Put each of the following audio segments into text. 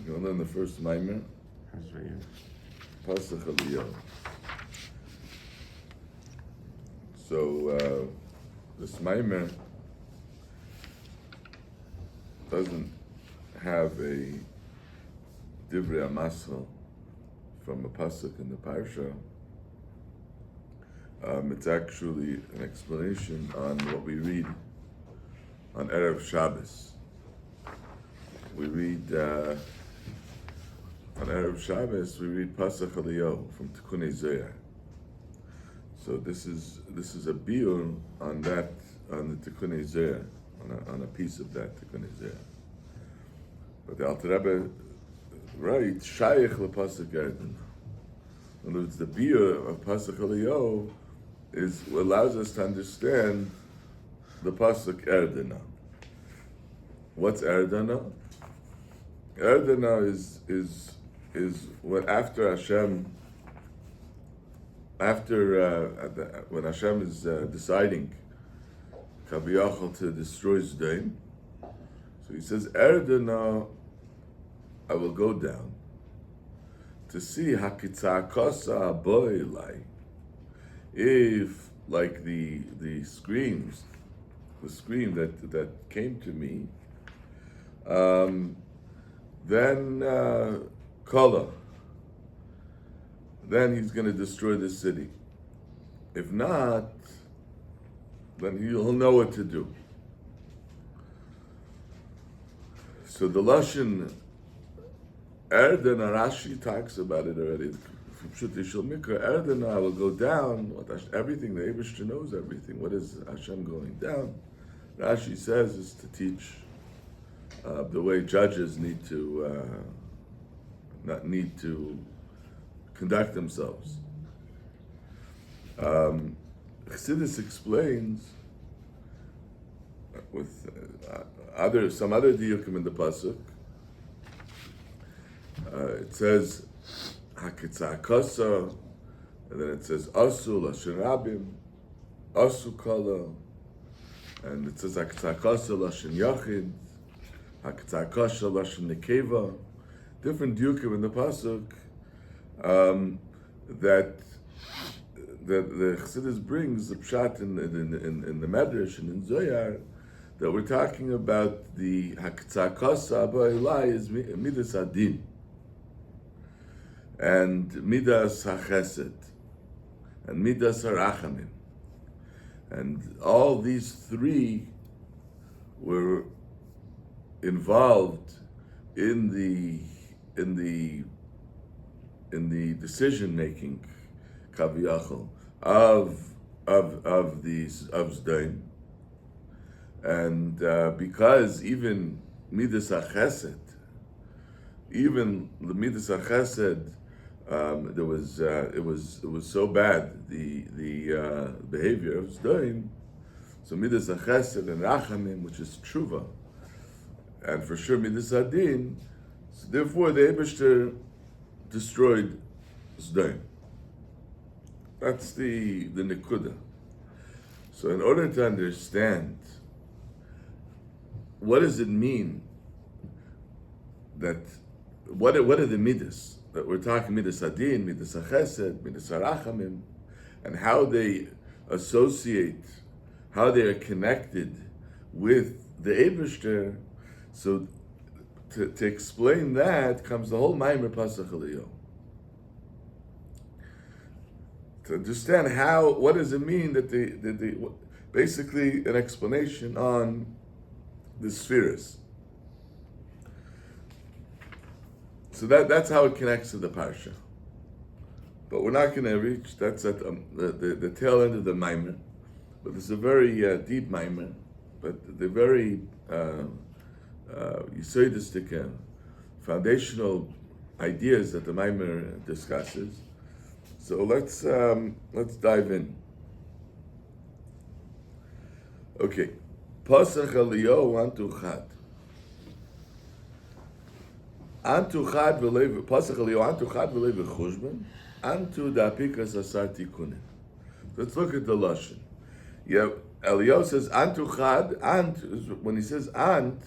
We're going to learn the first Maimer. Pasach Aliyah. So this Maimer doesn't have a Divrei Amasra from a pasuk in the Parsha. It's actually an explanation on what we read on Erev Shabbos. We read on Erev Shabbos. We read Pasach Aliyah from Tikunei Zohar. So this is a biur on the Tikunei Zohar, on a piece of that Tikunei Zohar. But the Alter Rebbe writes Shaykh lePasuk Erden. In other words, the biur of Pasach Aliyah is what allows us to understand the Pasuk Erdena. What's Erdena? Erdena is when after Hashem, when Hashem is deciding Kaviyachal to destroy Zdaim, so he says, Erdena, I will go down to see Hakitzakasa Aboilai. If, like the scream that came to me, then Kala, then he's going to destroy the city. If not, then he'll know what to do. So the Lashon Erdena, Rashi talks about it already. Erdena, I will go down. Everything, the Eibishter knows everything. What is Hashem going down? Rashi says is to teach the way judges need to conduct themselves. Chassidus explains with some other diukim in the pasuk. It says Hakitzakasa, and then it says Asu Lashon Rabim, Asu Kala, and it says Hakitzakasa Lashon Yachid, Hakitzakasa Lashon Nekeva. Different diukim in the pasuk that the Chassidus brings the pshat in the Medrash and in Zohar that we're talking about. The Hakitzakasa Abba is Midas Adin and Midas HaChesed and Midas HaRachamim, and all these three were involved in the decision making kaviyachol of Zdaim, and because even Midas HaChesed, even the Midas HaChesed, it was so bad, the behavior of Zdaim. So Midas HaChesed and Rachamim, which is Tshuva, and for sure Midas Adin. So therefore, the Eibishter destroyed Zdaim. That's the Nekuda. So in order to understand what does it mean that what are the Midas that we're talking, Midas Adin, Midas HaChesed, Midas HaRachamim, and how they associate, how they are connected with the Eibishter. So to explain that comes the whole Maimer Pasach Aliyah. To understand what does it mean that they basically an explanation on the spheres. So that's how it connects to the parsha. But we're not going to reach, that's at the tail end of the Maimer. But it's a very deep Maimer, but the very Yisoidistic foundational ideas that the Maimer discusses. So let's dive in. Okay, Pasach Aliyah Antu Chad. Antu Chad v'lei Pasach Aliyah Antu Chad v'lei v'chushban Antu da'apikas asar tikunin. Let's look at the lashon. Yeah, Eliyahu says Antu Chad. Ant, when he says Ant,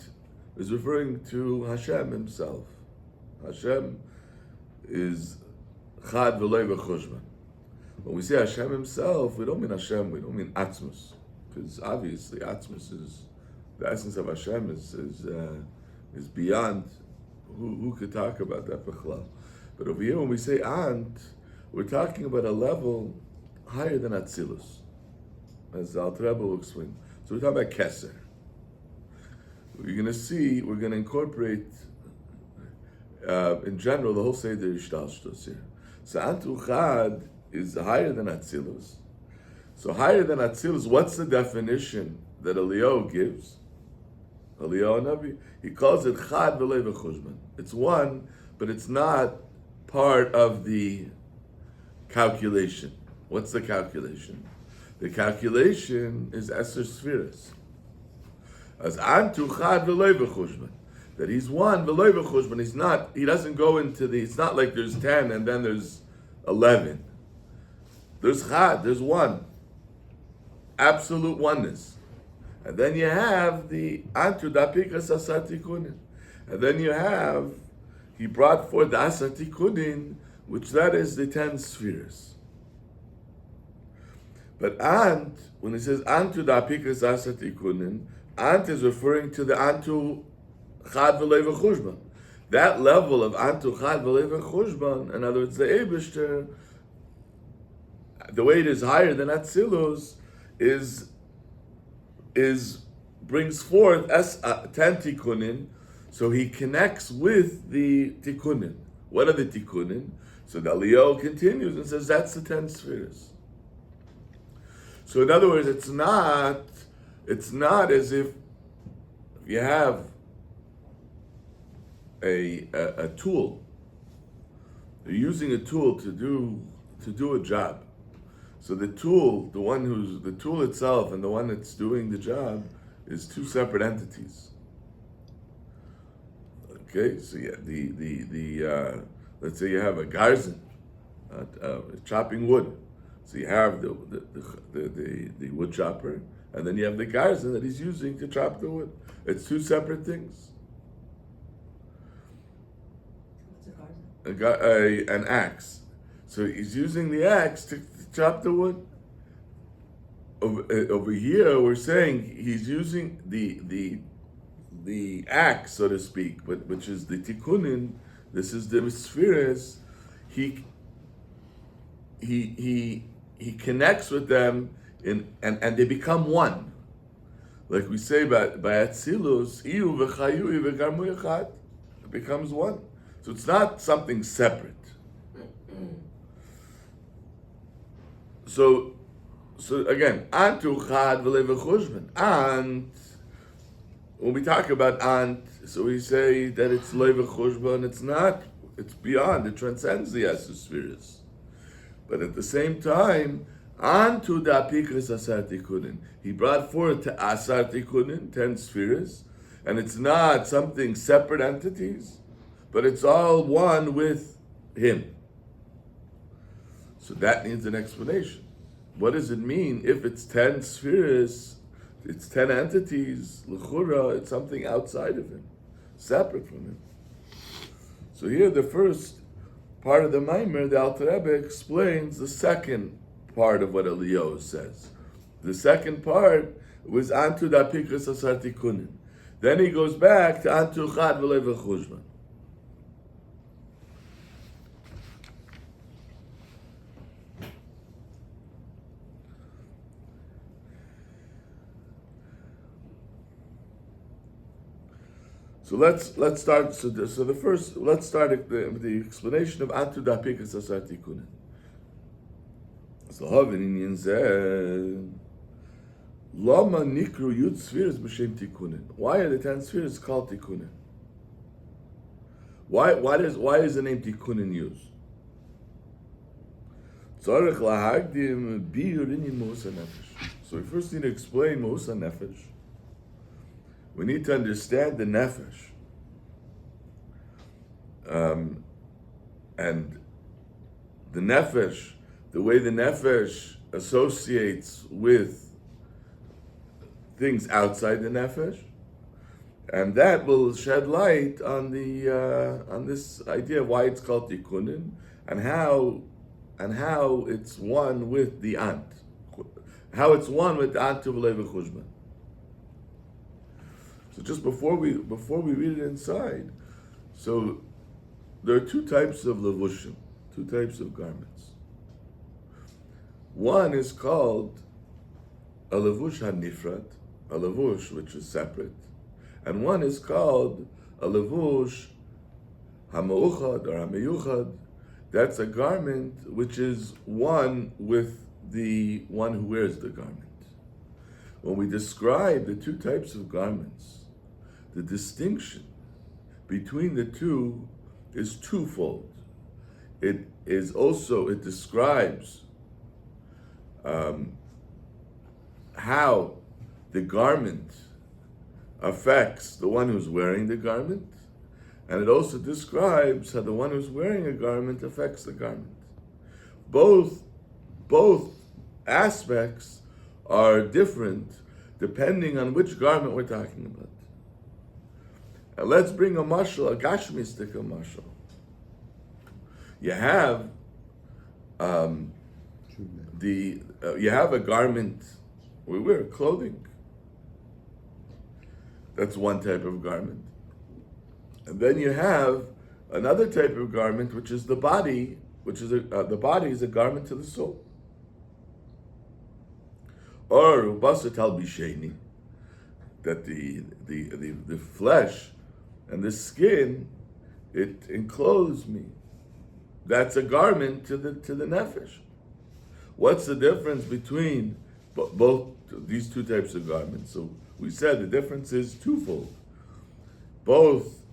is referring to Hashem himself. Hashem is Chad v'loi v'chushban. When we say Hashem Himself, we don't mean Hashem, we don't mean Atzmus, because obviously Atzmus is the essence of Hashem is beyond. Who could talk about that b'chlal? But over here, when we say Ant, we're talking about a level higher than Atzilus, as the Alter Rebbe will explain. So we're talking about Keser. We're going to see, we're going to incorporate, in general, the whole Seder Ishtalshtos here. So Ant Uchad is higher than Atzilus. So higher than Atzilus, what's the definition that Eliyahu gives? Eliyahu Nabi, he calls it Chad v'lei v'chushban. It's one, but it's not part of the calculation. What's the calculation? The calculation is Eser Sfiras. As Antu Chad v'lei v'chushban. That he's one v'lei v'chushban. He's not, he doesn't go into the, it's not like there's 10 and then there's 11. There's Chad, there's one. Absolute oneness. And then you have the Antu Dapikas Asar Tikunin. And then you have, he brought forth the Asar Tikunin, which that is the 10 spheres. But Ant, when he says Antu Dapikas Asar Tikunin, Ant is referring to the Antu Chad v'lei v'chushban. That level of Antu Chad v'lei v'chushban, in other words, the Eibishter, the way it is higher than Atzilus, is brings forth 10 tikkunin, so he connects with the tikkunin. What are the tikkunin? So the Eliyahu continues and says that's the 10 spheres. So in other words, it's not as if you have a tool. You're using a tool to do a job. So the tool, the tool itself and the one that's doing the job is two separate entities. Okay, so yeah, the let's say you have a garzen, chopping wood. So you have the wood chopper, and then you have the garzen that he's using to chop the wood. It's two separate things. What's a garzen? An axe. So he's using the axe to chop the wood. Over here, we're saying he's using the axe, so to speak, but which is the tikkunin. This is the spheres. He connects with them and they become one. Like we say by Atzilus, Iyu v'chayu v'garmu yachad. It becomes one. So it's not something separate. So again, Antu Chad v'lei v'chushban. Ant, when we talk about Ant, so we say that it's lei v'chushban. It's not. It's beyond. It transcends the Eser spheres. But at the same time, Antu Dapikas Asar Tikunin. He brought forth to Asar Tikunin, 10 spheres, and it's not something separate entities, but it's all one with him. So that needs an explanation. What does it mean if it's 10 spheres, it's 10 entities, l'chura, it's something outside of him, separate from him? So here the first part of the Maimer, the Alter Rebbe explains the second part of what Eliyahu says. The second part was Antu Dapikas Asar Tikunin. Then he goes back to Antu Chad v'lei v'chushban. So let's start. So the first, let's start the explanation of Antu Dapikas Asar Tikunin. So Havin Inyan Zeh Lama Nikru Yud Spheres B'Shem Tikunin. Why are the 10 spheres called Tikunin? Why is the name Tikunin used? Tzarech lahagdim biur inyan Moshe Nefesh. So we first need to explain Moshe Nefesh. We need to understand the Nefesh. And the Nefesh, the way the Nefesh associates with things outside the Nefesh, And that will shed light on the on this idea of why it's called tikkunin, and how it's one with the ant, how it's one with the ant of v'chushban. So just before we read it inside, so there are two types of levushim, two types of garments. One is called a levush hanifrat, a levush which is separate, and one is called a levush hamauchad or hameyuchad. That's a garment which is one with the one who wears the garment. When we describe the two types of garments, the distinction between the two is twofold. It describes how the garment affects the one who's wearing the garment, and it also describes how the one who's wearing a garment affects the garment. Both aspects are different depending on which garment we're talking about. And let's bring a mashal, a gashmistic mashal. You have you have a garment. We wear clothing. That's one type of garment. And then you have another type of garment, which is the body, which is the body is a garment to the soul. Or ubasa talbisheni, that the flesh and the skin, it enclosed me. That's a garment to the nefesh. What's the difference between both these two types of garments? So we said the difference is twofold. Both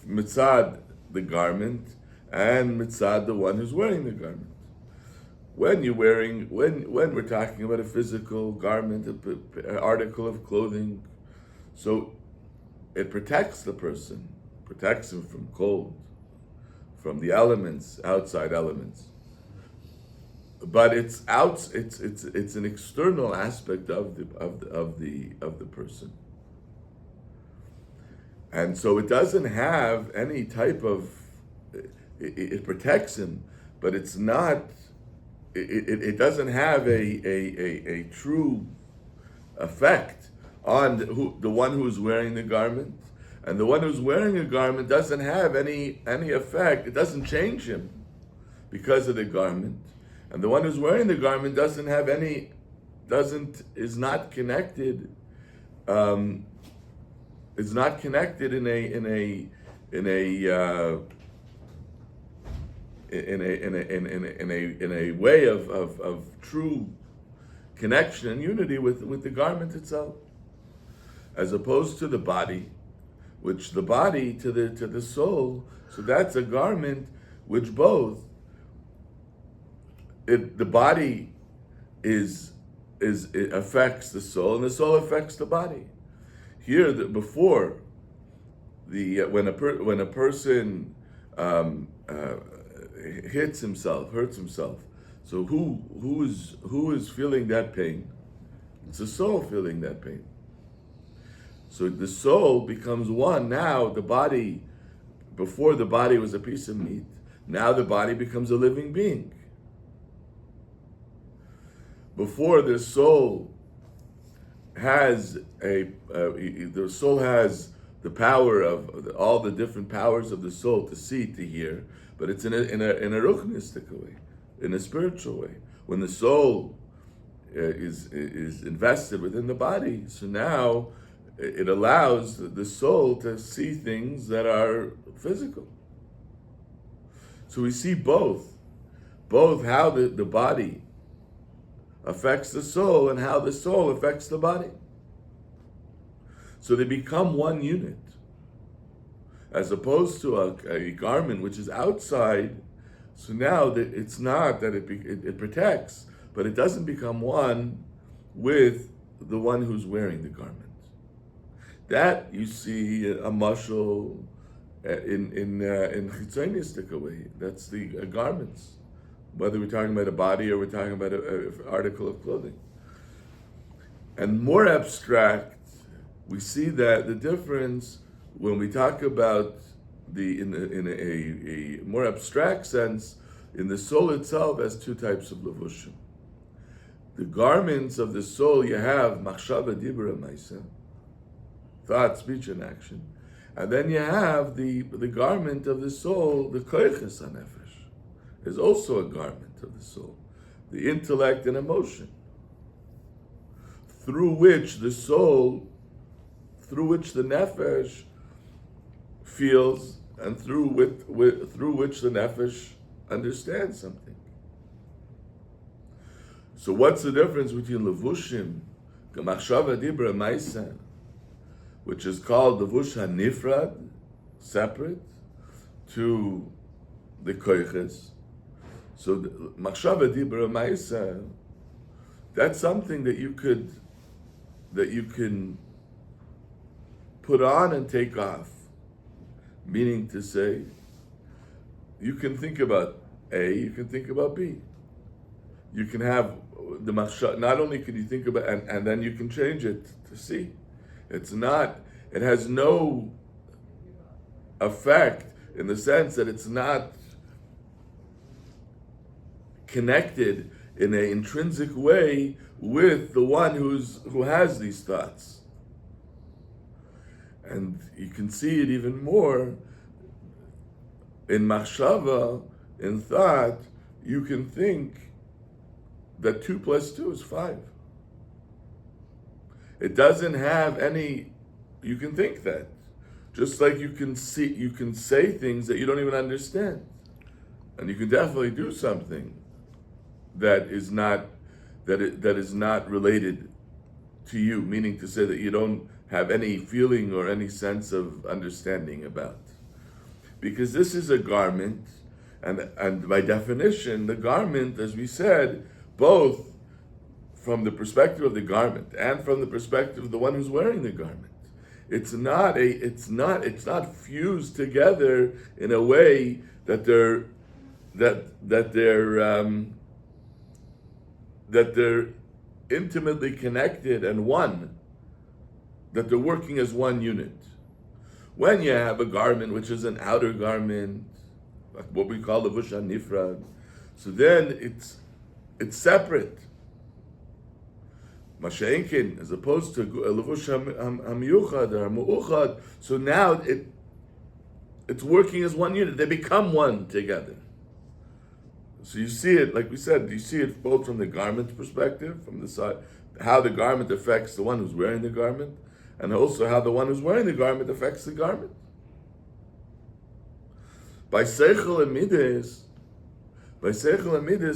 mitzad the garment and mitzad the one who's wearing the garment. When we're talking about a physical garment, an article of clothing, so it protects the person, protects him from cold, from the elements, outside elements. But it's an external aspect of the person, and so it doesn't have any type of. It protects him, but it's not. It doesn't have a true effect on the one who's wearing the garment, and the one who's wearing a garment doesn't have any effect. It doesn't change him because of the garment. And the one who's wearing the garment is not connected. Is not connected in a way of true connection and unity with the garment itself, as opposed to the body, which the body to the soul. So that's a garment which both. The body it affects the soul, and the soul affects the body. Here, when a person hurts himself. So who is feeling that pain? It's the soul feeling that pain. So the soul becomes one. Now the body, before the body was a piece of meat, now the body becomes a living being. Before the soul has the power of all the different powers of the soul to see, to hear, but it's in a ruchnistic way, in a spiritual way. When the soul is invested within the body, so now it allows the soul to see things that are physical. So we see both how the body affects the soul and how the soul affects the body. So they become one unit, as opposed to a garment which is outside. So now that it's not that it protects, but it doesn't become one with the one who's wearing the garment. That you see a mashal in chitzonistic way. That's the garments. Whether we're talking about a body or we're talking about an article of clothing. And more abstract we see that the difference when we talk about in a more abstract sense, in the soul itself has two types of levushim. The garments of the soul you have machshava, dibra, maisa, thought, speech, and action, and then you have the garment of the soul, the koiches hanefesh, is also a garment of the soul, the intellect and emotion, through which the nefesh feels, and through which the nefesh understands something. So what's the difference between levushim, machshava, dibra, maisa, which is called levush hanifrad, separate, to the koiches? So machshava, dibra, maisa, that's something that you can put on and take off. Meaning to say, you can think about A, you can think about B. You can have the machshava, not only can you think about, and then you can change it to C. It has no effect in the sense that it's not connected in an intrinsic way with the one who has these thoughts. And you can see it even more in machshava, in thought. You can think that 2 + 2 is 5. It doesn't have any. You can think that, just like you can say things that you don't even understand, and you can definitely do something that is not related to you. Meaning to say that you don't have any feeling or any sense of understanding about. Because this is a garment, and by definition, the garment, as we said, both from the perspective of the garment and from the perspective of the one who's wearing the garment, it's not fused together in a way that they're intimately connected and one, that they're working as one unit. When you have a garment which is an outer garment, like what we call the levush hanifrad, so then it's separate. Masha'inkin, as opposed to levush hamiyuchad or mu'uchad, so now it's working as one unit. They become one together. So you see it, like we said, you see it both from the garment perspective, from the side, how the garment affects the one who's wearing the garment, and also how the one who's wearing the garment affects the garment. By seichel and midas,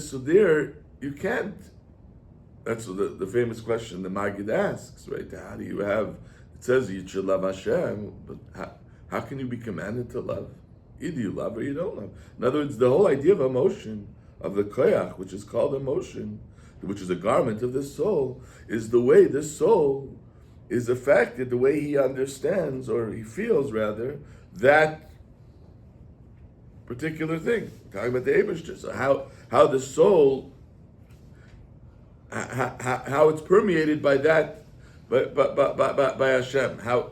so there you can't. That's the famous question the Maggid asks, right? How do you have? It says you should love Hashem, but how can you be commanded to love? Either you love or you don't love. In other words, the whole idea of emotion, of the koyach, which is called emotion, which is a garment of the soul, is the way the soul is affected, the way he understands, or he feels rather, that particular thing. We're talking about the Eibishter. So how the soul, how it's permeated by that, by Hashem. How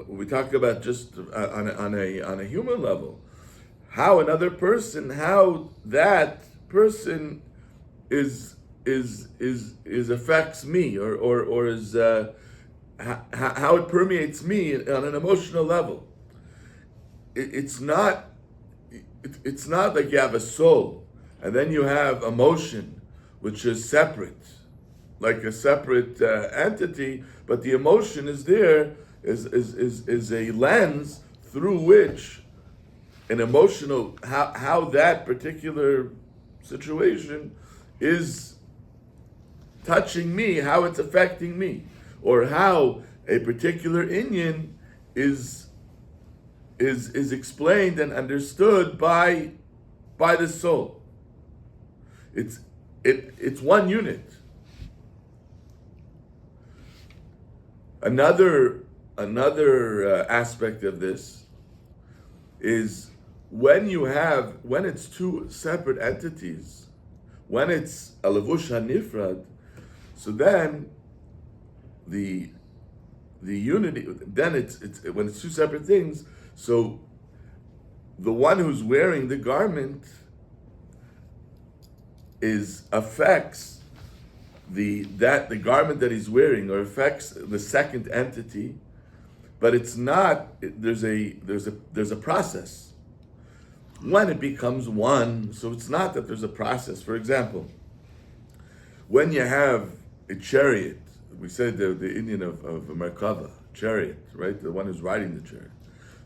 we talk about just on a human level, how another person, how that person is affects me, or is how it permeates me on an emotional level. It's not like you have a soul and then you have emotion, which is separate, like a separate entity, but the emotion is there, is a lens through which an emotional, how that particular situation is touching me, how it's affecting me, or how a particular inyan is explained and understood by the soul. It's one unit. Another aspect of this is when it's two separate entities, when it's a levush hanifrad, so then the the unity, then it's when it's two separate things. So the one who's wearing the garment affects the garment that he's wearing, or affects the second entity, but it's not. There's a process when it becomes one. So it's not that there's a process. For example, when you have a chariot, we said the Indian of Merkava, chariot, right? The one who's riding the chariot.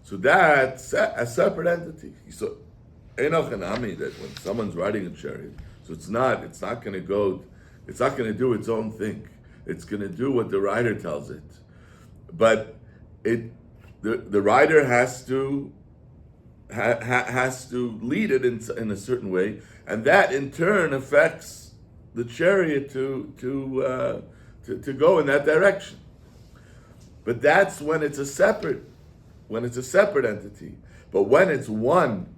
So that's a separate entity. So Enoch and Ami, that when someone's riding a chariot, so it's not going to do its own thing. It's going to do what the rider tells it. But the rider has to lead it in a certain way, and that in turn affects the chariot to go in that direction. But that's when it's a separate entity. But when it's one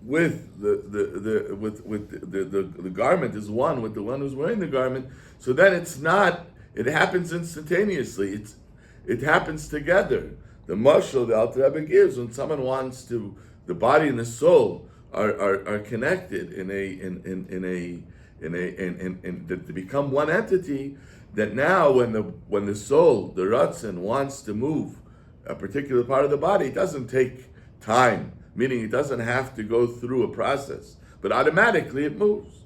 with the garment is one with the one who's wearing the garment, so then it's not. It happens instantaneously. It happens together. The mashal the Alter Rebbe gives when someone wants to, the body and the soul are connected to become one entity. That now when the soul, the Ratzon, wants to move a particular part of the body, it doesn't take time, meaning it doesn't have to go through a process, but automatically it moves.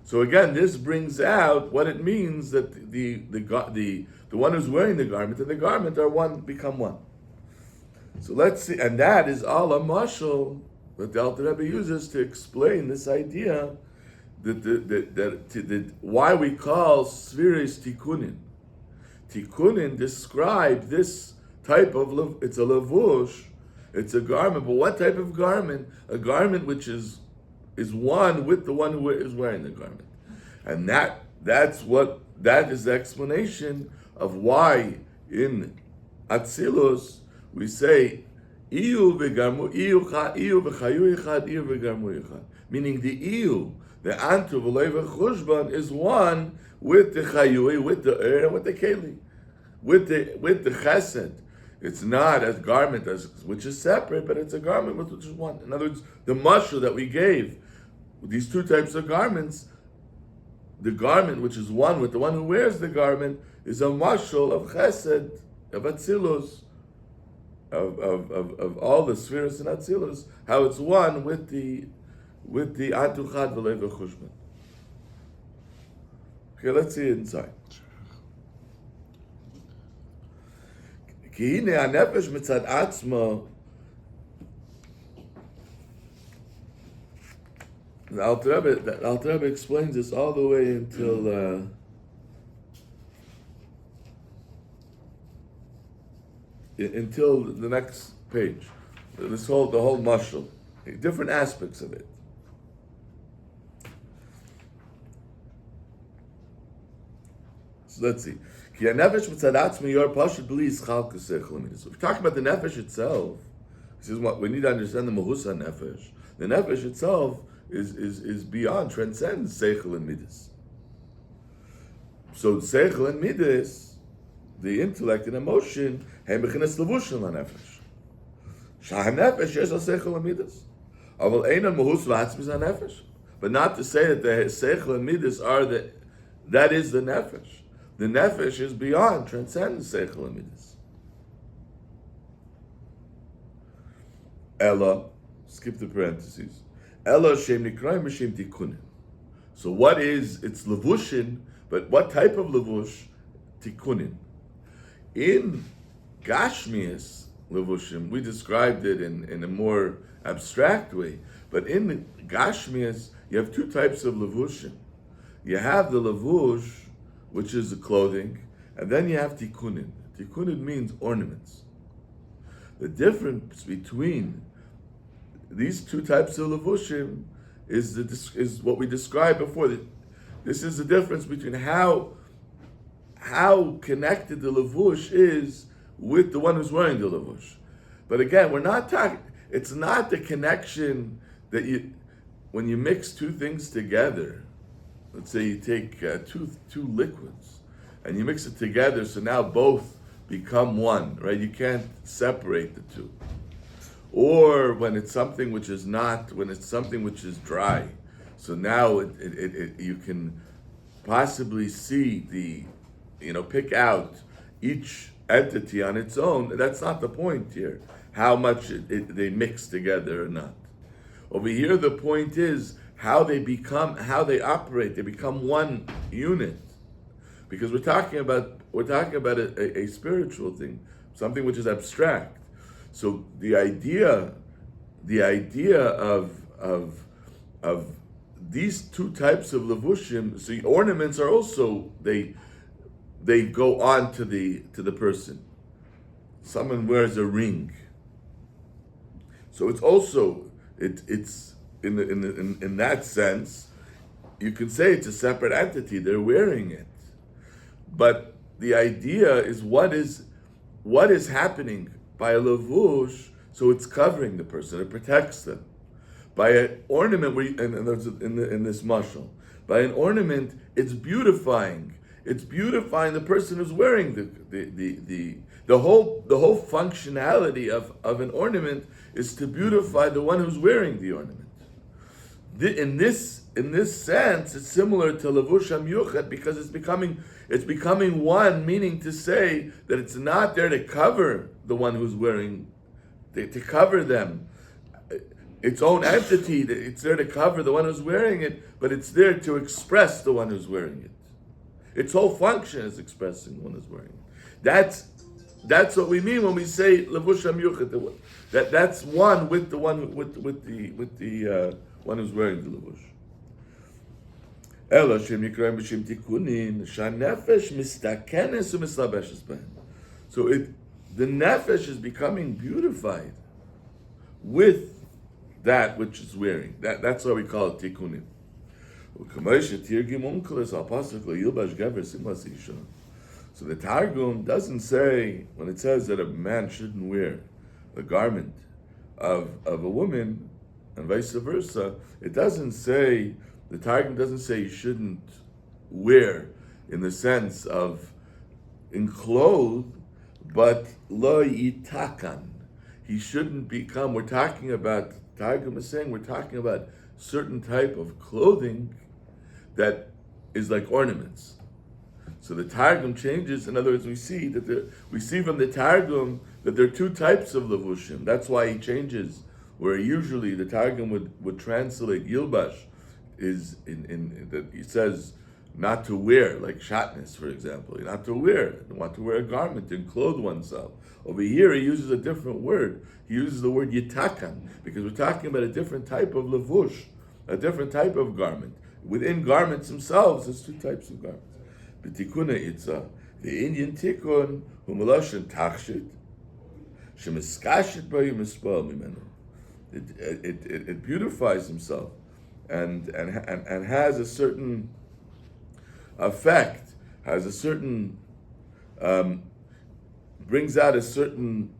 So again, this brings out what it means that the one who's wearing the garment and the garment are one, become one. So let's see, and that is all a mashal that the Alter Rebbe uses to explain this idea that why we call spheres tikkunin. Tikkunin describe this type of, it's a levush, it's a garment, but what type of garment? A garment which is one with the one who is wearing the garment. And that is the explanation of why in Atzilus we say Iyu v'garmu Iyu v'chayu yichad Iyu v'garmu yichad, meaning the Iyu, the Antu v'loi v'chushban is one with the Chayui, with the and with the Keli, with the Chesed. It's not a garment which is separate, but it's a garment which is one. In other words, the mashal that we gave, these two types of garments, the garment which is one with the one who wears the garment is a mashal of Chesed, of Atzilus, of all the spheres in Atzilus, how it's one with the Atuchad v'lei v'chushban. Okay, let's see it inside. כי הנה הנפש מצד עצמו, the Alter Rebbe explains this all the way until the next page. The whole mashal, different aspects of it. So let's see. So we're talking about the nefesh itself. This is what we need to understand, the Mahusa nefesh. The nefesh itself is beyond, transcends seichel and midas. So seichel and midas, the intellect and emotion, הם בחינת לבוש הנפש. שהנפש יש לה seichel and midas. אבל אין המהוס ועצמי הנפש. But not to say that the seichel and midas that is the nefesh. The nefesh is beyond, transcends seichel and midas. Ella, skip the parentheses. Ella shem nikrayim b'shem tikkunin. So what is, it's levushin, but what type of levush? Tikkunin. In Gashmias levushim, we described it in a more abstract way, but in Gashmias, you have two types of levushim. You have the levush, which is the clothing, and then you have tikkunin. Tikkunin means ornaments. The difference between these two types of levushim is what we described before. This is the difference between how connected the levush is with the one who's wearing the levush. But again, we're not talking. It's not the connection that when you mix two things together. Let's say you take two liquids, and you mix it together, so now both become one, right? You can't separate the two. Or when it's something which is not, when it's something which is dry, so now you can possibly see pick out each entity on its own. That's not the point here, how much they mix together or not. Over here, the point is how they operate. They become one unit, because we're talking about a spiritual thing, something which is abstract. So the idea of these two types of levushim, so ornaments are also they go on to the person. Someone wears a ring, so it's also it's in that sense, you can say it's a separate entity. They're wearing it, but the idea is what is happening by a levush. So it's covering the person, it protects them. By an ornament, in this mashal, by an ornament, it's beautifying. It's beautifying the person who's wearing the whole functionality of an ornament is to beautify the one who's wearing the ornament. In this sense, it's similar to levush hamyuchet, because it's becoming one, meaning to say that it's not there to cover the one who's wearing, to cover them, its own entity. It's there to cover the one who's wearing it, but it's there to express the one who's wearing it. Its whole function is expressing the one who's wearing it. That's what we mean when we say levush hamyuchet. That's one with the one with the one who's wearing the levush. Ela shem yikrayim b'shem tikunin shanefesh mistakenes u'mislabeshes behem. So the nefesh is becoming beautified with that which is wearing. That's why we call it tikunin. So the Targum doesn't say, when it says that a man shouldn't wear the garment of a woman, and vice versa, it doesn't say, the Targum doesn't say you shouldn't wear in the sense of enclothed, but lo yitakan. He shouldn't become, we're talking about, Targum is saying we're talking about certain type of clothing that is like ornaments. So the Targum changes. In other words, we see from the Targum that there are two types of levushim. That's why he changes. Where usually the Targum would translate yilbash is in that he says not to wear, like shatnez, for example. Not to wear. You want to wear a garment and clothe oneself. Over here he uses a different word. He uses the word yitakan, because we're talking about a different type of levush, a different type of garment. Within garments themselves, there's two types of garments. B'tikuna itza, the Indian tikun humaloshin tachshit, shemiskashit b'yu mispal mimenu. It beautifies himself, and has a certain effect, has a certain brings out a certain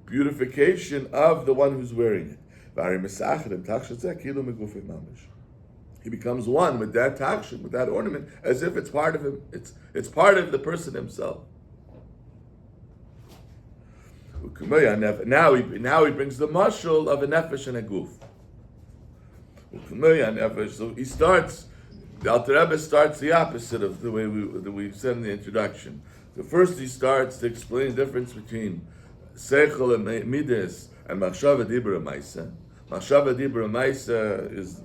beautification of the one who's wearing it. He becomes one with that takshit, with that ornament, as if it's part of him. It's part of the person himself. Now he brings the mashal of a nefesh and a guf. So he starts. The Alter Rebbe starts the opposite of the way we said in the introduction. So first he starts to explain the difference between seichel and midas and machshava dibra maisa. Machshava dibra maisa is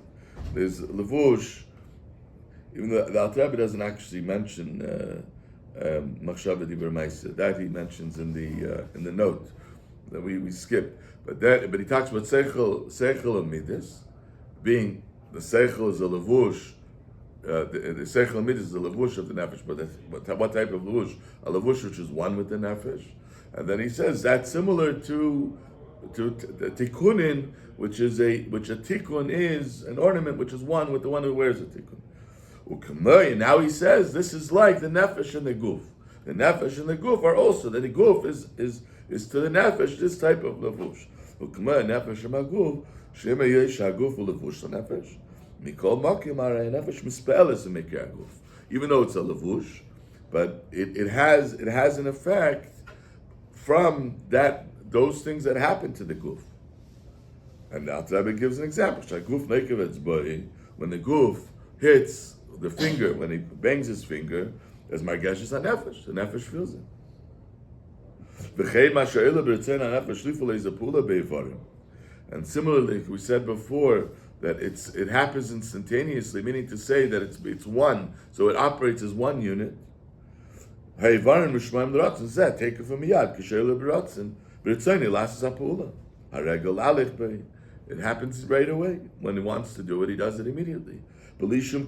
levush. Even though the Alter Rebbe doesn't actually mention machshava dibra maisa, that he mentions in the note that we skipped. But he talks about seichel and midas, being the seichel is a levush. The seichel midas is the levush of the nefesh, but what type of levush? A levush which is one with the nefesh, and then he says that's similar to the tikunin, which a tikun is an ornament which is one with the one who wears a tikun. Now he says this is like the nefesh and the guf. The nefesh and the guf are also that the guf is to the nefesh this type of levush. Nefesh and guf shema yesh haguf levush the nefesh. Mikol makim aray nefesh mispeles and mikra guf. even though it's a levush, but it has an effect from those things that happen to the guf. And now Rebbe gives an example. When the guf hits the finger, when he bangs his finger, there's margeshes hanefesh. The nefesh feels it. And similarly, we said before that it happens instantaneously, meaning to say that it's one, so it operates as one unit. Take it from miyad. It happens right away. When he wants to do it, he does it immediately. Doesn't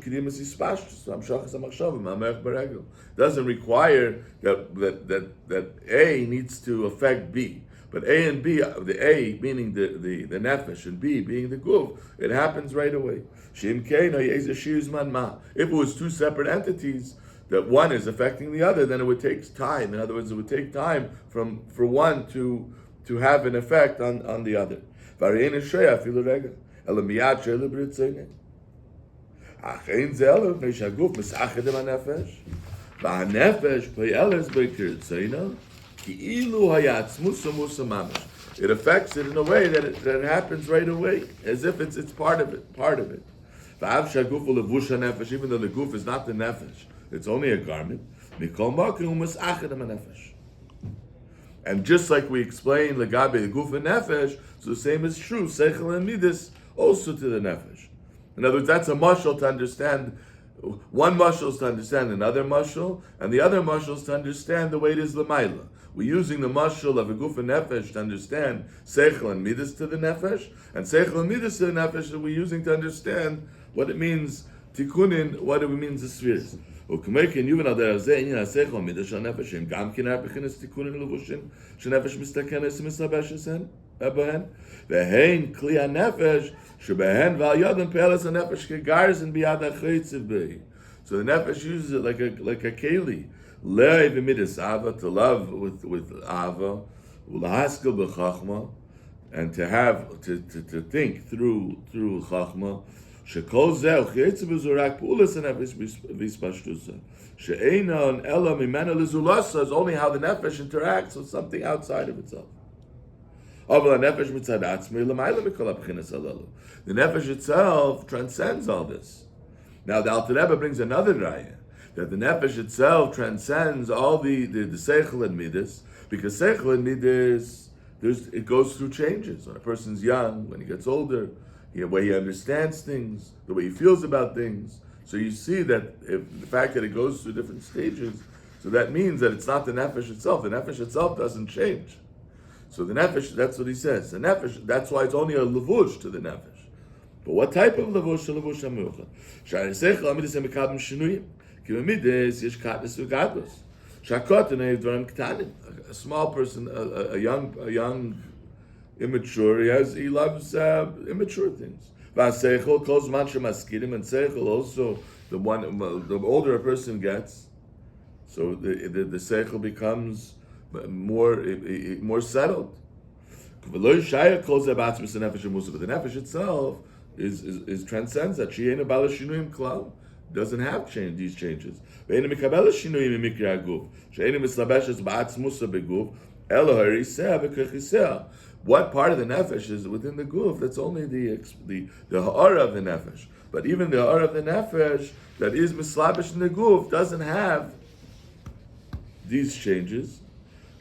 require that A needs to affect B. But A and B, the A meaning the nefesh and B being the guf, it happens right away. If it was two separate entities, that one is affecting the other, then it would take time. In other words, it would take time for one to have an effect on the other. It affects it in a way that it happens right away, as if it's part of it. Even though the guf is not the nefesh, it's only a garment. And just like we explained legabe the guf and nefesh, so the same is true seichel and midas also to the nefesh. In other words, that's a mashal to understand. One mashal is to understand another mashal, and the other mashal is to understand the way it is l'mayla. We're using the mashal of a guf and nefesh to understand seichel and midas to the nefesh, and seichel and midas to the nefesh that we're using to understand what it means tikkunin, what it means the spheres. וכמכן יובן על דרך זה עניין השכל מידה של הנפש הם גם כן בחינת תיקונים לבושים שנפש מסתכנת ומסתבשת בהן והן כלי הנפש שבהן ועל ידן פועלת הנפש כגרזן ביד החצב בי. So the nefesh uses it like a keli. Lei v'midas ava, to love with ava, ulahaskel b'chachma, and to think through chachma. Shekol zeh uchetziv uzurak pu'ulas hanefesh v'yispashtusa. She'einon ela mimena lizulasa is only how the nefesh interacts with something outside of itself. Aval hanefesh mitzad atzmei l'mayla mikol ha'bchinas halalu. The nefesh itself transcends all this. Now the Alter Rebbe brings another raya that the nefesh itself transcends all the seichel and midas, because seichel and midas it goes through changes. When a person's young, when he gets older, the way he understands things, the way he feels about things. So you see that the fact that it goes through different stages, so that means that it's not the nefesh itself. The nefesh itself doesn't change. So the nefesh, that's what he says. The nefesh, that's why it's only a levush to the nefesh. But what type of levush? A levush hamuchad. Shari seichel amidus emekabim shinuyim. Kivamides yesh katnis v'gadlus. Shakotin eiv dvarim ktanim. A small person, a young immature, he loves immature things. Vaseichel calls mancha maskidim, and seichel also the older a person gets, so the seichel becomes more settled. But the nefesh itself is transcends that. She ain't about a shinuyim klal, doesn't have these changes. What part of the nefesh is within the guf? That's only the ha'ara of the nefesh. But even the ha'ara of the nefesh that is mislabish in the guf doesn't have these changes.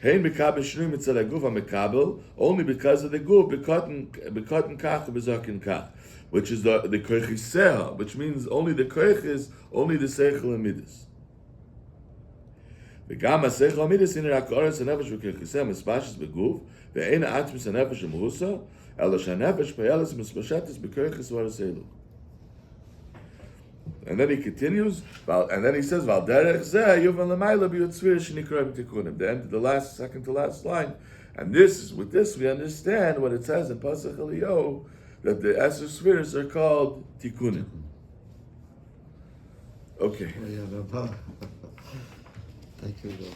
Hein mekabel shnui mitzad haguf hamekabel only because of the guf bekotten kach bezakin kach, which is the koichiseh, which means only the koich is only the seichel and midas. וגם השכל המידס הנה רק אורס הנפש וככיסא מספשס בגוף ואין העצמס הנפש המהוסה אלא שהנפש פועלת מספשטס בכרכס ורסלו. And then he continues, and then he says, ועל דרך זה יובן למעלה ביוצביר שנקרא בתיקונים. The second to last line. And with this we understand what it says in Pasach Eliyahu, that the Esser spheres are called tikkunim. Okay. Thank you, Lord.